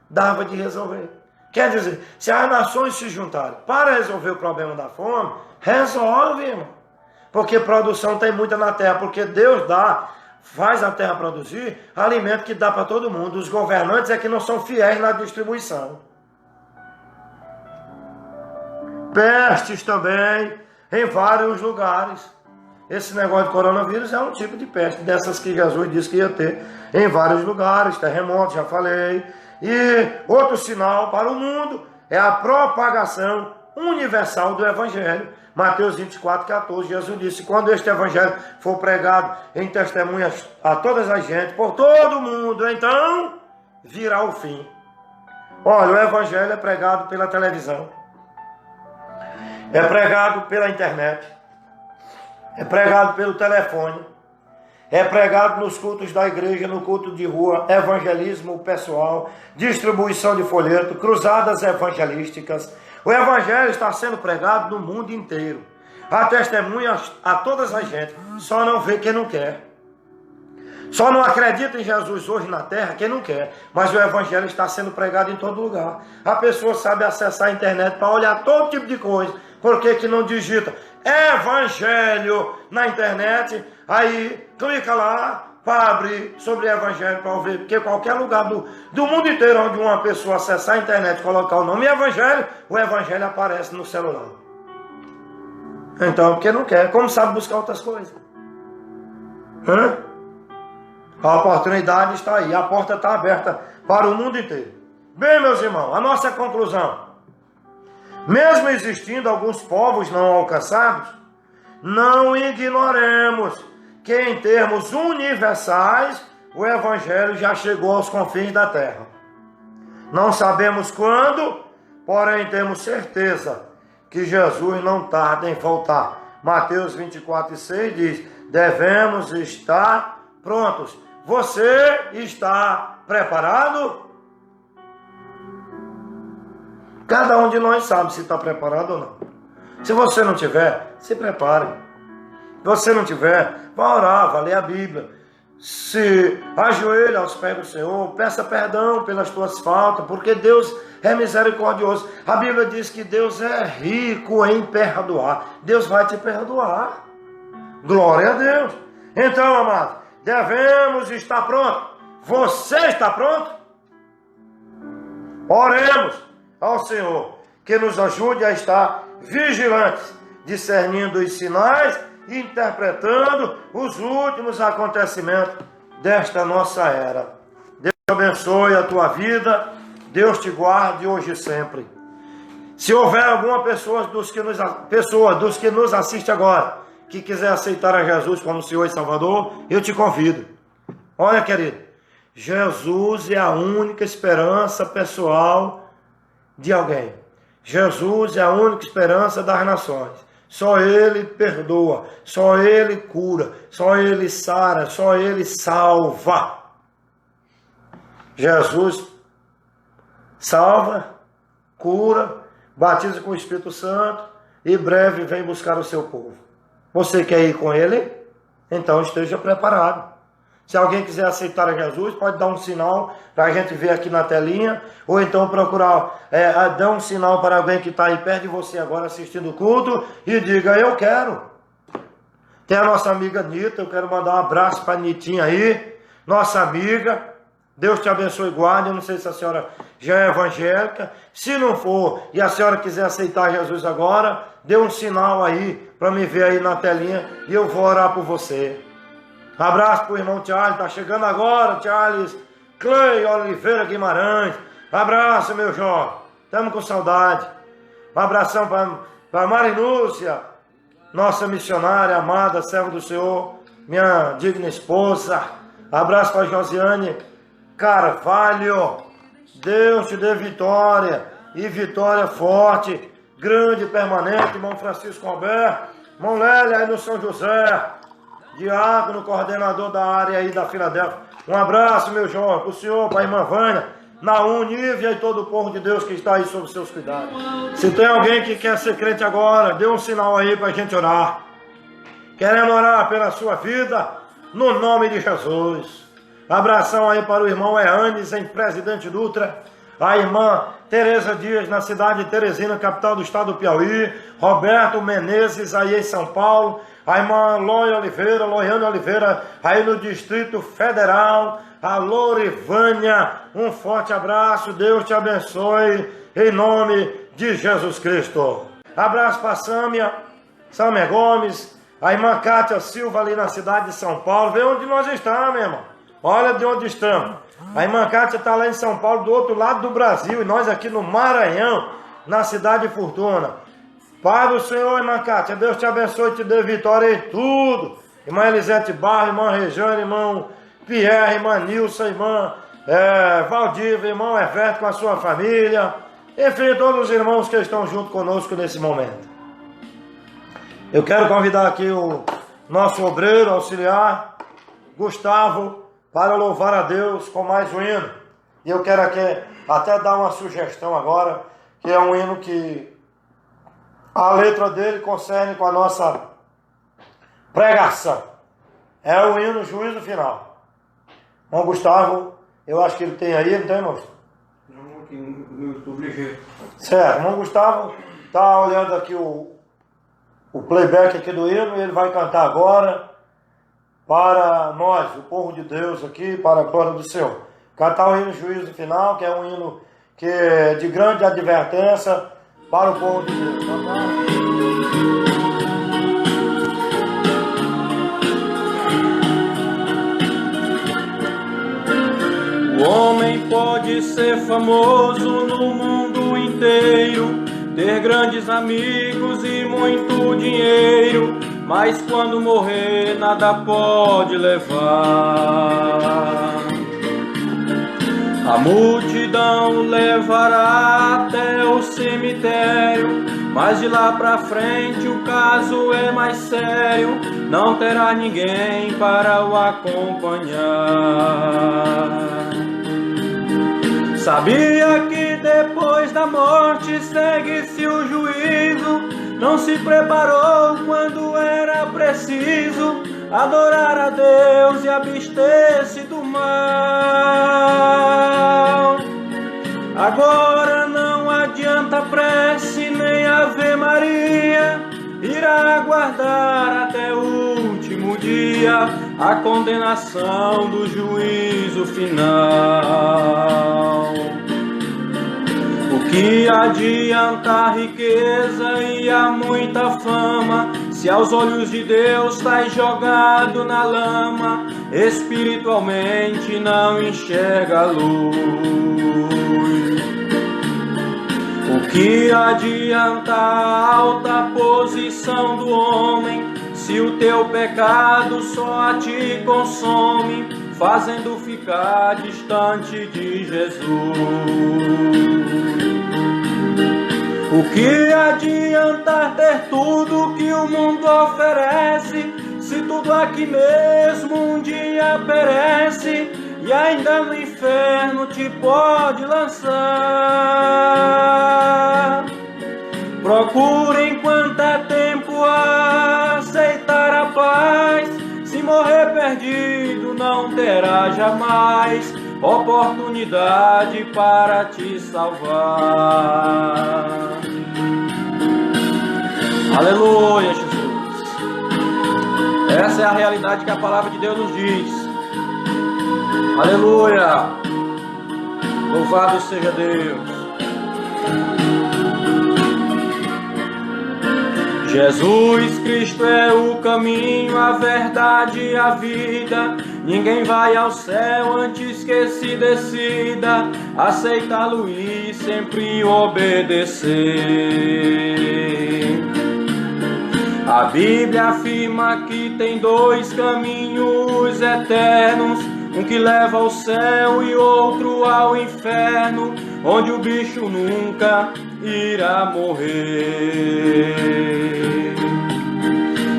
Speaker 1: dava de resolver. Quer dizer, se as nações se juntarem para resolver o problema da fome, resolve, irmão. Porque produção tem muita na terra. Porque Deus faz a terra produzir alimento que dá para todo mundo. Os governantes é que não são fiéis na distribuição. Pestes também em vários lugares. Esse negócio de coronavírus é um tipo de peste, dessas que Jesus disse que ia ter em vários lugares, terremotos, já falei. E outro sinal para o mundo é a propagação universal do Evangelho. Mateus 24, 14, Jesus disse, quando este Evangelho for pregado em testemunhas a todas as gentes, por todo o mundo, então virá o fim. Olha, o Evangelho é pregado pela televisão, é pregado pela internet, é pregado pelo telefone, é pregado nos cultos da igreja, no culto de rua, evangelismo pessoal, distribuição de folheto, cruzadas evangelísticas. O Evangelho está sendo pregado no mundo inteiro. Há testemunhas a todas as gentes, só não vê quem não quer. Só não acredita em Jesus hoje na terra quem não quer. Mas o Evangelho está sendo pregado em todo lugar. A pessoa sabe acessar a internet para olhar todo tipo de coisa. Por que que não digita Evangelho na internet? Aí clica lá para abrir sobre o Evangelho para ver. Porque qualquer lugar do mundo inteiro onde uma pessoa acessar a internet e colocar o nome Evangelho, o Evangelho aparece no celular. Então, porque não quer. Como sabe buscar outras coisas? A oportunidade está aí. A porta está aberta para o mundo inteiro. Bem, meus irmãos, a nossa conclusão. Mesmo existindo alguns povos não alcançados, não ignoremos que em termos universais o Evangelho já chegou aos confins da terra. Não sabemos quando, porém temos certeza que Jesus não tarda em voltar. Mateus 24, 6 diz, devemos estar prontos. Você está preparado? Cada um de nós sabe se está preparado ou não. Se você não tiver, se prepare. Se você não tiver, vá orar, vá ler a Bíblia. Se ajoelhe aos pés do Senhor, peça perdão pelas tuas faltas, porque Deus é misericordioso. A Bíblia diz que Deus é rico em perdoar. Deus vai te perdoar. Glória a Deus. Então, amado, devemos estar prontos. Você está pronto? Oremos ao Senhor, que nos ajude a estar vigilantes, discernindo os sinais e interpretando os últimos acontecimentos desta nossa era. Deus abençoe a tua vida, Deus te guarde hoje e sempre. Se houver alguma pessoa dos que nos assiste agora, que quiser aceitar a Jesus como Senhor e Salvador, eu te convido. Olha, querido, Jesus é a única esperança pessoal de alguém. Jesus é a única esperança das nações. Só Ele perdoa, só Ele cura, só Ele sara, só Ele salva. Jesus salva, cura, batiza com o Espírito Santo e breve vem buscar o seu povo. Você quer ir com Ele? Então esteja preparado. Se alguém quiser aceitar a Jesus, pode dar um sinal para a gente ver aqui na telinha, ou então procurar, dar um sinal para alguém que está aí perto de você agora assistindo o culto e diga, eu quero. Tem a nossa amiga Nita, eu quero mandar um abraço para a Nitinha aí, nossa amiga. Deus te abençoe e guarde. Eu não sei se a senhora já é evangélica. Se não for e a senhora quiser aceitar Jesus agora, dê um sinal aí para me ver aí na telinha e eu vou orar por você. Abraço para o irmão Charles, está chegando agora, Charles Clay Oliveira Guimarães. Abraço, meu jovem, estamos com saudade. Um abração para Marinúcia, nossa missionária amada, serva do Senhor. minha digna esposa. Abraço para Josiane Carvalho. Deus te dê vitória, e vitória forte, grande e permanente. Irmão Francisco Alberto, irmão Lélia aí no São José, diácono, coordenador da área aí da Filadélfia. Um abraço, meu João, para o senhor, para a irmã Vânia, Naum, Nívia e todo o povo de Deus que está aí sob seus cuidados. Se tem alguém que quer ser crente agora, dê um sinal aí para a gente orar. Queremos orar pela sua vida, no nome de Jesus. Abração aí para o irmão Eanes, em Presidente Dutra. A irmã Tereza Dias, na cidade de Teresina, capital do estado do Piauí. Roberto Menezes, aí em São Paulo. A irmã Loiane Oliveira, aí no Distrito Federal. A Lorivânia, um forte abraço. Deus te abençoe, em nome de Jesus Cristo. Abraço para Sâmia Gomes. A irmã Cátia Silva, ali na cidade de São Paulo. Vê onde nós estamos, meu irmão. Olha de onde estamos. A irmã Cátia está lá em São Paulo, do outro lado do Brasil, e nós aqui no Maranhão, na cidade de Fortuna. Pai do Senhor, irmã Cátia, Deus te abençoe e te dê vitória em tudo. Irmã Elisete Barra, irmã Rejane, irmão Pierre, irmã Nilson, irmã Valdiva, irmão Everto com a sua família. Enfim, todos os irmãos que estão junto conosco nesse momento. Eu quero convidar aqui o nosso obreiro auxiliar, Gustavo, para louvar a Deus com mais um hino. E eu quero aqui até dar uma sugestão agora, que é um hino que a letra dele concerne com a nossa pregação. É o hino Juízo Final. Irmão Gustavo, eu acho que ele tem aí, não tem, irmão?
Speaker 2: Não, aqui no YouTube ligeiro.
Speaker 1: Certo, irmão Gustavo está olhando aqui o playback aqui do hino, e ele vai cantar agora para nós, o povo de Deus aqui, para a glória do Senhor. Cantar o hino Juízo Final, que é um hino que é de grande advertência para o povo de Deus.
Speaker 2: O homem pode ser famoso no mundo inteiro, ter grandes amigos e muito dinheiro, mas quando morrer nada pode levar. A multidão levará até o cemitério, mas de lá pra frente o caso é mais sério, não terá ninguém para o acompanhar. Sabia que depois da morte segue-se o juízo? Não se preparou quando era preciso adorar a Deus e abster-se do mal. Agora não adianta prece nem Ave Maria, irá aguardar até o último dia a condenação do juízo final. O que adianta a riqueza e a muita fama, se aos olhos de Deus estás jogado na lama, espiritualmente não enxerga a luz? O que adianta a alta posição do homem, se o teu pecado só a ti consome, fazendo ficar distante de Jesus? O que adianta ter tudo que o mundo oferece, se tudo aqui mesmo um dia perece, e ainda no inferno te pode lançar? Procura enquanto é tempo aceitar a paz, se morrer perdido não terá jamais oportunidade para te salvar. Aleluia, Jesus. Essa é a realidade que a palavra de Deus nos diz. Aleluia. Louvado seja Deus. Jesus Cristo é o caminho, a verdade e a vida. Ninguém vai ao céu antes que se decida aceitá-lo e sempre obedecer. A Bíblia afirma que tem dois caminhos eternos, um que leva ao céu e outro ao inferno, onde o bicho nunca irá morrer.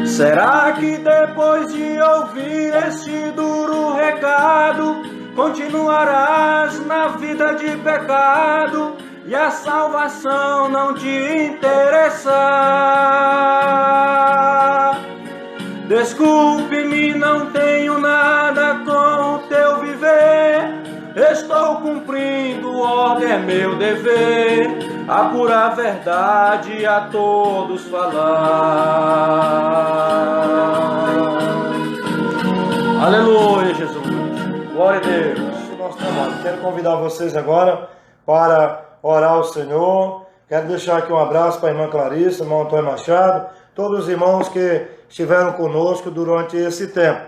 Speaker 2: Será que depois de ouvir este duro recado, continuarás na vida de pecado e a salvação não te interessar? Desculpe-me, não tenho nada com o teu viver. Estou cumprindo ordem, é meu dever, a pura verdade a todos falar. Aleluia, Jesus. Glória a Deus.
Speaker 1: Nosso trabalho. Quero convidar vocês agora para orar ao Senhor. Quero deixar aqui um abraço para a irmã Clarissa, irmão Antônio Machado, todos os irmãos que estiveram conosco durante esse tempo.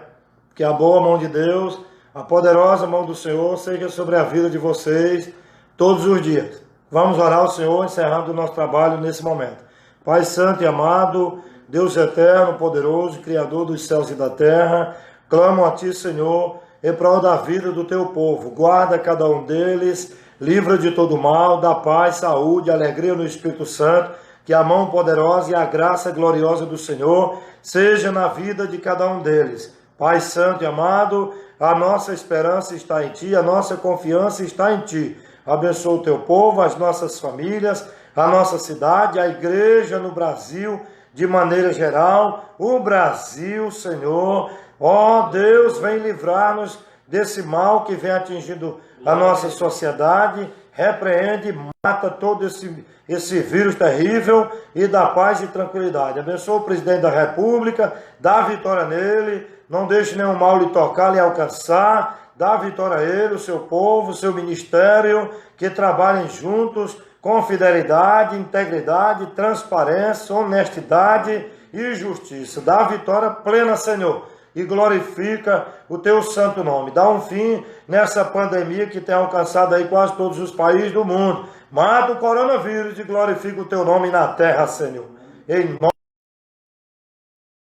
Speaker 1: Que a boa mão de Deus, a poderosa mão do Senhor seja sobre a vida de vocês todos os dias. Vamos orar ao Senhor, encerrando o nosso trabalho nesse momento. Pai santo e amado, Deus eterno, poderoso, Criador dos céus e da terra, clamo a Ti, Senhor, em prol da vida do Teu povo. Guarda cada um deles, livra de todo mal, dá paz, saúde, alegria no Espírito Santo, que a mão poderosa e a graça gloriosa do Senhor seja na vida de cada um deles. Pai santo e amado, a nossa esperança está em Ti, a nossa confiança está em Ti. Abençoa o Teu povo, as nossas famílias, a nossa cidade, a igreja no Brasil, de maneira geral, o Brasil, Senhor. Ó Deus, vem livrar-nos desse mal que vem atingindo a nossa sociedade, repreende, mata todo esse vírus terrível e dá paz e tranquilidade. Abençoa o presidente da República, dá vitória nele, não deixe nenhum mal lhe tocar, lhe alcançar, dá vitória a ele, o seu povo, o seu ministério, que trabalhem juntos com fidelidade, integridade, transparência, honestidade e justiça. Dá vitória plena, Senhor, e glorifica o Teu santo nome. Dá um fim nessa pandemia que tem alcançado aí quase todos os países do mundo. Mata o coronavírus e glorifica o Teu nome na terra, Senhor. Em nome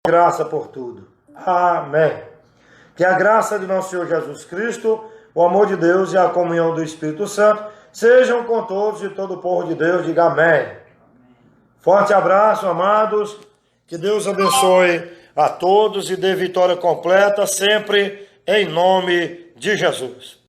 Speaker 1: de graça por tudo. Amém. Que a graça de nosso Senhor Jesus Cristo, o amor de Deus e a comunhão do Espírito Santo sejam com todos e todo o povo de Deus. Diga amém. Forte abraço, amados. Que Deus abençoe a todos e dê vitória completa sempre em nome de Jesus.